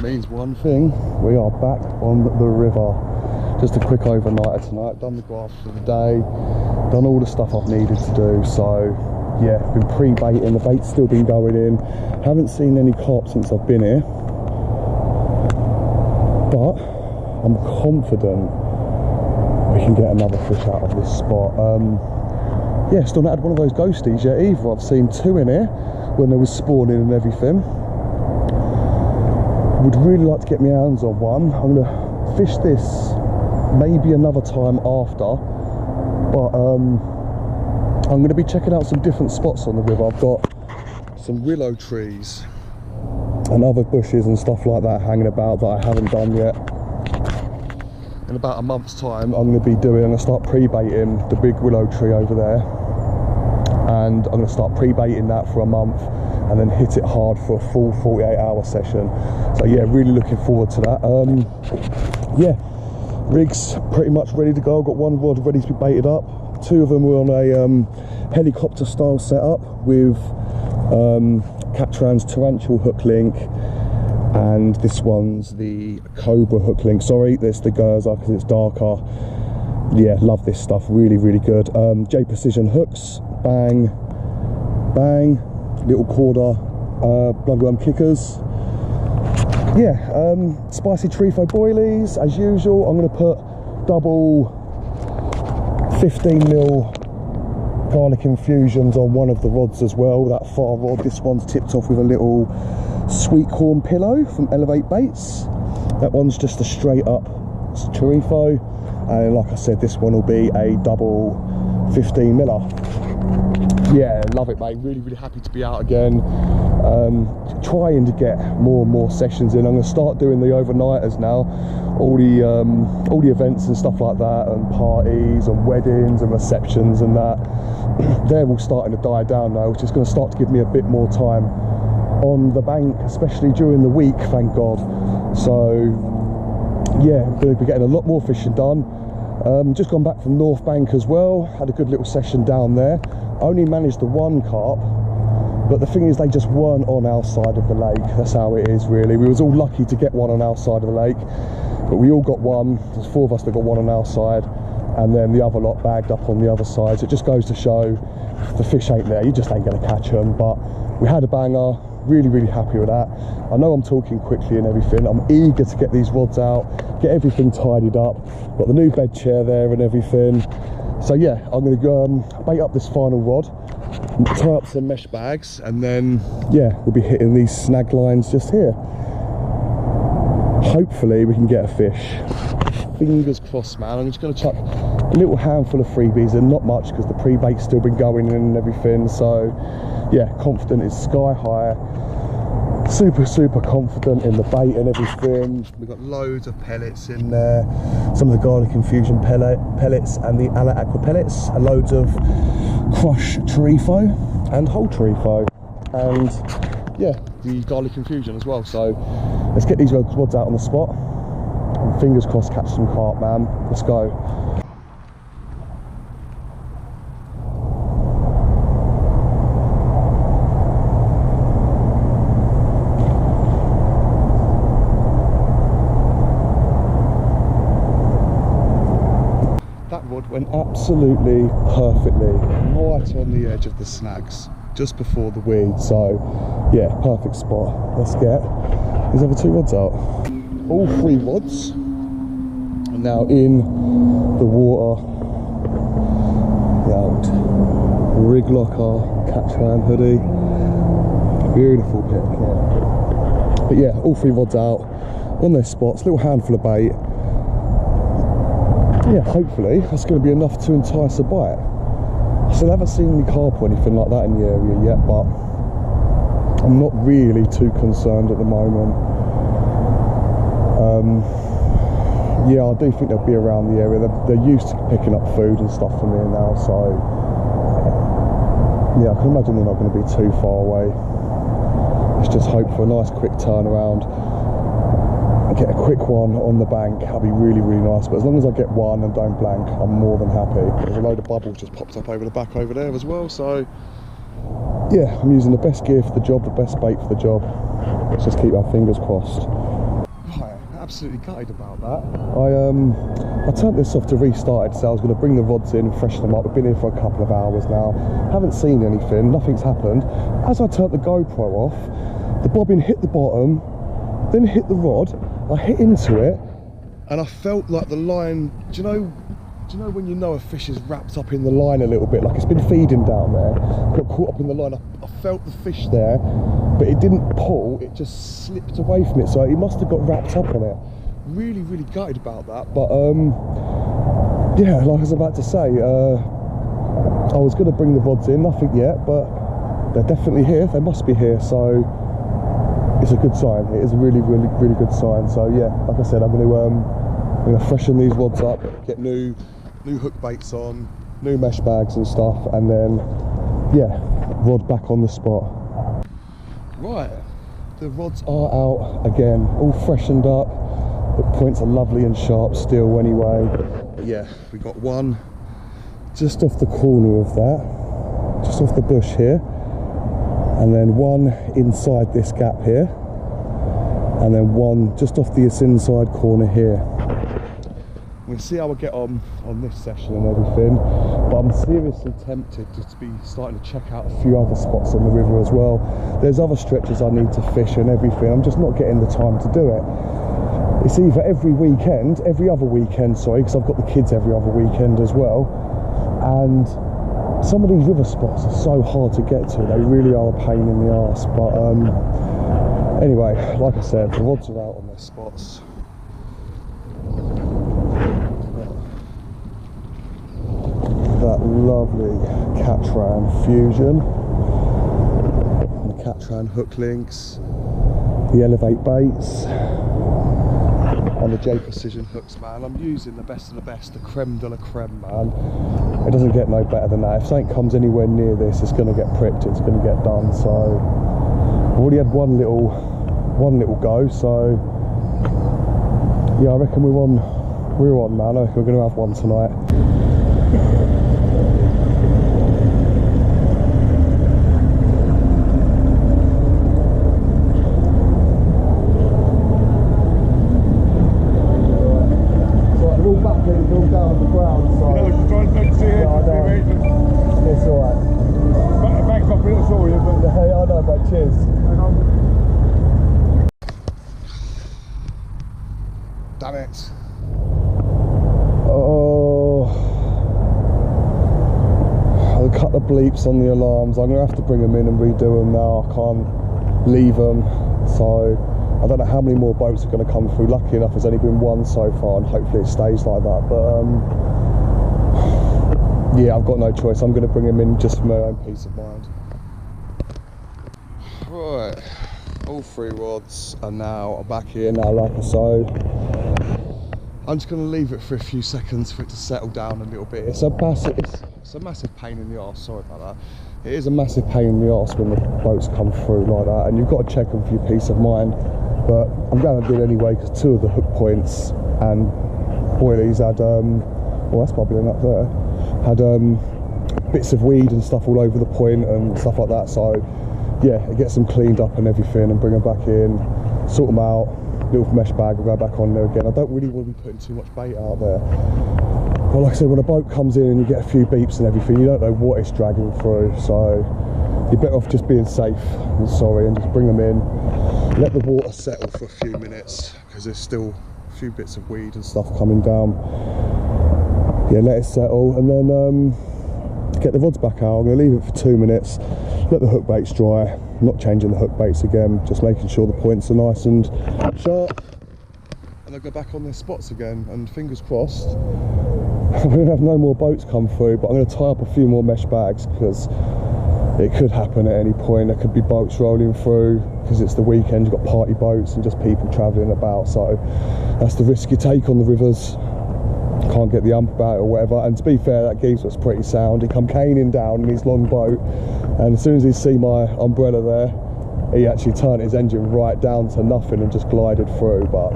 means one thing: we are back on the river. Just a quick overnighter tonight. Done the graphs for the day, done all the stuff I've needed to do. So yeah, been pre-baiting, the bait's still been going in. Haven't seen any carp since I've been here, but I'm confident we can get another fish out of this spot. Yeah, still not had one of those ghosties yet either. I've seen two in here when there was spawning and everything. Would really like to get my hands on one. I'm going to fish this maybe another time after, but I'm going to be checking out some different spots on the river. I've got some willow trees and other bushes and stuff like that hanging about that I haven't done yet. In about a month's time, I'm going to start pre-baiting the big willow tree over there, and I'm going to start pre-baiting that for a month and then hit it hard for a full 48-hour session. So yeah, really looking forward to that. Yeah, rig's pretty much ready to go. I've got one rod ready to be baited up. Two of them were on a helicopter style setup with Captran's torrential hook link, and this one's the Cobra hook link. Sorry, there's the Gerza because it's darker. Yeah, love this stuff, really, really good. J Precision hooks, bang, bang, little quarter bloodworm kickers. Yeah, spicy Trifo boilies as usual. I'm going to put double 15mm garlic infusions on one of the rods as well, that far rod. This one's tipped off with a little sweet corn pillow from Elevate Baits. That one's just a straight up Trifo, and like I said, this one will be a double 15mm. Yeah, love it, mate. Really, really happy to be out again. Trying to get more and more sessions in. I'm going to start doing the overnighters now. All the events and stuff like that, and parties and weddings and receptions and that. They're all starting to die down now, which is going to start to give me a bit more time on the bank, especially during the week, thank God. So yeah, I'm going to be getting a lot more fishing done. Just gone back from North Bank as well. Had a good little session down there. Only managed the one carp, but the thing is, they just weren't on our side of the lake. That's how it is, really. We was all lucky to get one on our side of the lake, but we all got one. There's four of us that got one on our side, and then the other lot bagged up on the other side. So it just goes to show, if the fish ain't there, you just ain't going to catch them. But we had a banger. Really, really happy with that. I know I'm talking quickly and everything. I'm eager to get these rods out, get everything tidied up. Got the new bed chair there and everything. So yeah, I'm going to go bait up this final rod, tie up some mesh bags, and then yeah, we'll be hitting these snag lines just here. Hopefully we can get a fish. Fingers crossed, man. I'm just going to chuck a little handful of freebies and not much, because the pre-bait's still been going in and everything. So yeah, confident is sky high. Super, super confident in the bait and everything. We've got loads of pellets in there, some of the garlic infusion pellets and the Ala Aqua pellets, and loads of crush Trifo and whole Trifo, and yeah, the garlic infusion as well. So let's get these rods out on the spot, and fingers crossed catch some carp, man. Let's go. Went absolutely perfectly right on the edge of the snags just before the weed. So yeah, perfect spot. Let's get these other two rods out. All three rods are now in the water. The old rig locker Captran hoodie, beautiful pick. Yeah. But yeah, all three rods out on their spots. Little handful of bait. Yeah, hopefully that's going to be enough to entice a bite. I still haven't seen any carp or anything like that in the area yet, but I'm not really too concerned at the moment. Yeah, I do think they'll be around the area. They're used to picking up food and stuff from here now, so yeah, I can imagine they're not going to be too far away. Let's just hope for a nice quick turnaround. Get a quick one on the bank. That'll be really, really nice. But as long as I get one and don't blank, I'm more than happy. There's a load of bubbles just popped up over the back over there as well. So yeah, I'm using the best gear for the job, the best bait for the job. Let's just keep our fingers crossed. absolutely gutted about that. I turned this off to restart it, so I was going to bring the rods in, freshen them up. We've been here for a couple of hours now, haven't seen anything, nothing's happened. As I turned the GoPro off, the bobbin hit the bottom, then hit the rod, I hit into it, and I felt like the line, do you know when you know a fish is wrapped up in the line a little bit, like it's been feeding down there, got caught up in the line. I felt the fish there, but it didn't pull, it just slipped away from it, so it must have got wrapped up on it. Really gutted about that, but yeah, like I was about to say, I was going to bring the rods in, nothing yet, but they're definitely here, they must be here, so it's a good sign. It is a really good sign. So yeah, like I said, I'm going to freshen these rods up, get new hook baits on, new mesh bags and stuff, and then yeah, rod back on the spot. Right, the rods are out again, all freshened up. The points are lovely and sharp still anyway. But yeah, we got one just off the corner of that, just off the bush here, and then one inside this gap here, and then one just off this inside corner here. We'll see how I get on this session and everything, but I'm seriously tempted to be starting to check out a few other spots on the river as well. There's other stretches I need to fish and everything, I'm just not getting the time to do it. It's either every other weekend, sorry, because I've got the kids every other weekend as well, and some of these river spots are so hard to get to, they really are a pain in the arse. But anyway, like I said, the rods are out on their spots. That lovely Catran Fusion, the Catran hook links, the Elevate baits, and the J Precision hooks, man. I'm using the best of the best, the creme de la creme, man. It doesn't get no better than that. If something comes anywhere near this, it's going to get pricked, it's going to get done. So I've already had one little go, so yeah, I reckon we're on, man. I reckon we're going to have one tonight. Damn it. Oh, I'll cut the bleeps on the alarms. I'm going to have to bring them in and redo them now. I can't leave them. So I don't know how many more boats are going to come through. Lucky enough, there's only been one so far, and hopefully it stays like that. But yeah, I've got no choice. I'm going to bring them in just for my own peace of mind. Right, all three rods are now back here now, like I say. I'm just going to leave it for a few seconds for it to settle down a little bit. It's a massive pain in the arse, sorry about that. It is a massive pain in the arse when the boats come through like that, and you've got to check them for your peace of mind. But I'm going to do it anyway, because two of the hook points and boilies had, well, that's bubbling up there, had bits of weed and stuff all over the point and stuff like that. So yeah, it gets them cleaned up and everything, and bring them back in, sort them out. Little mesh bag will go back on there again. I don't really want to be putting too much bait out there. But like I said, when a boat comes in and you get a few beeps and everything, you don't know what it's dragging through. So you're better off just being safe and sorry, and just bring them in, let the water settle for a few minutes, because there's still a few bits of weed and stuff coming down. Yeah, let it settle, and then get the rods back out. I'm going to leave it for 2 minutes, let the hook baits dry. I'm not changing the hook baits again, just making sure the points are nice and sharp, and they'll go back on their spots again. And fingers crossed, I'm going to have no more boats come through, but I'm going to tie up a few more mesh bags, because it could happen at any point. There could be boats rolling through, because it's the weekend, you've got party boats and just people travelling about. So that's the risk you take on the rivers. Can't get the ump about it or whatever. And to be fair, that geezer was pretty sound. He come caning down in his long boat, and as soon as he see my umbrella there, he actually turned his engine right down to nothing and just glided through. But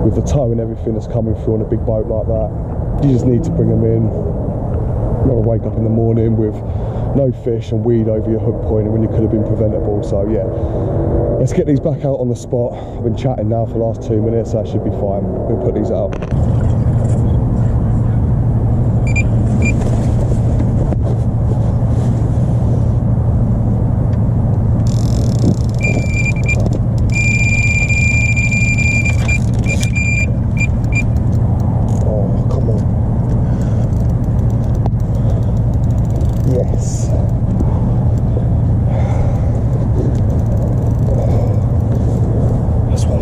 with the tow and everything that's coming through on a big boat like that, you just need to bring them in. You gotta wake up in the morning with no fish and weed over your hook point when you could have been preventable. So yeah, let's get these back out on the spot. I've been chatting now for the last 2 minutes, so that should be fine. We'll put these out.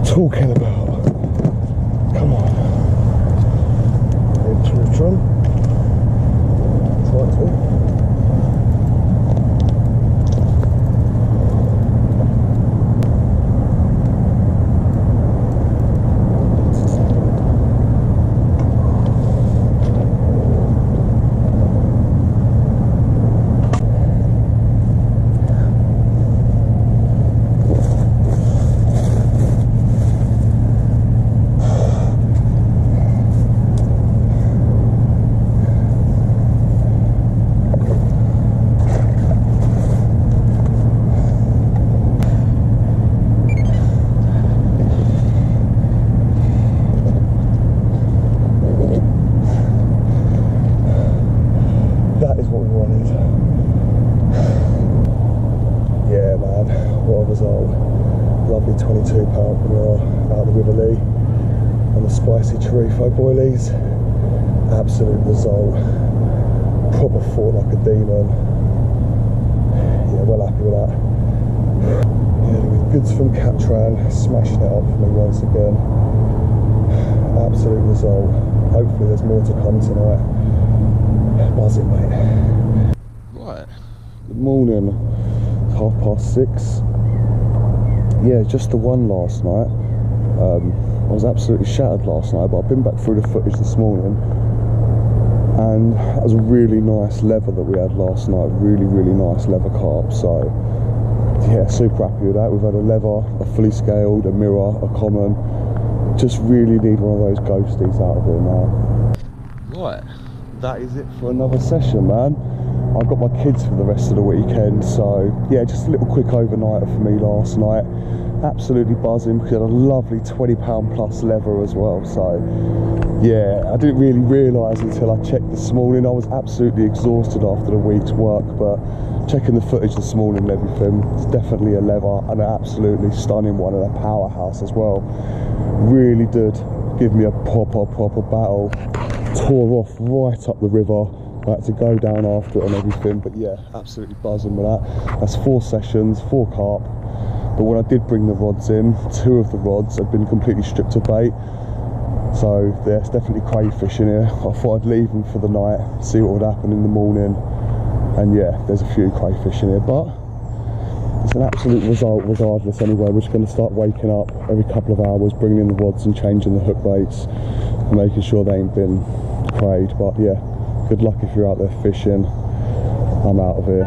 Talking about. Come on. Into the drum. Try to. That is what we wanted. Yeah, man, what a result. Lovely 22 pound manure out of the River Lee on the spicy chorizo boilies. Absolute result. Proper fought like a demon. Yeah, well happy with that. Yeah, with goods from Catran, smashing it up for me once again. Absolute result. Hopefully there's more to come tonight. Buzzing, mate. Right, good morning. It's 6:30. Yeah, just the one last night. I was absolutely shattered last night, but I've been back through the footage this morning, and that was a really nice lever that we had last night. Really nice lever carp. So yeah, super happy with that. We've had a lever, a fully scaled, a mirror, a common. Just really need one of those ghosties out of here now. Right. That is it for another session, man. I've got my kids for the rest of the weekend, so yeah, just a little quick overnighter for me last night. Absolutely buzzing because I had a lovely 20 pound plus lever as well. So yeah, I didn't really realise until I checked this morning. I was absolutely exhausted after the week's work, but checking the footage this morning and everything, it's definitely a lever and an absolutely stunning one and a powerhouse as well. Really did give me a proper battle. Tore off right up the river. I had to go down after it and everything, but yeah, absolutely buzzing with that. That's 4 sessions, 4 carp. But when I did bring the rods in, 2 of the rods had been completely stripped of bait. So there's definitely crayfish in here. I thought I'd leave them for the night, see what would happen in the morning. And yeah, there's a few crayfish in here, but it's an absolute result regardless anyway. We're just going to start waking up every couple of hours, bringing in the rods and changing the hook baits and making sure they ain't been crayed. But yeah, good luck if you're out there fishing. I'm out of here.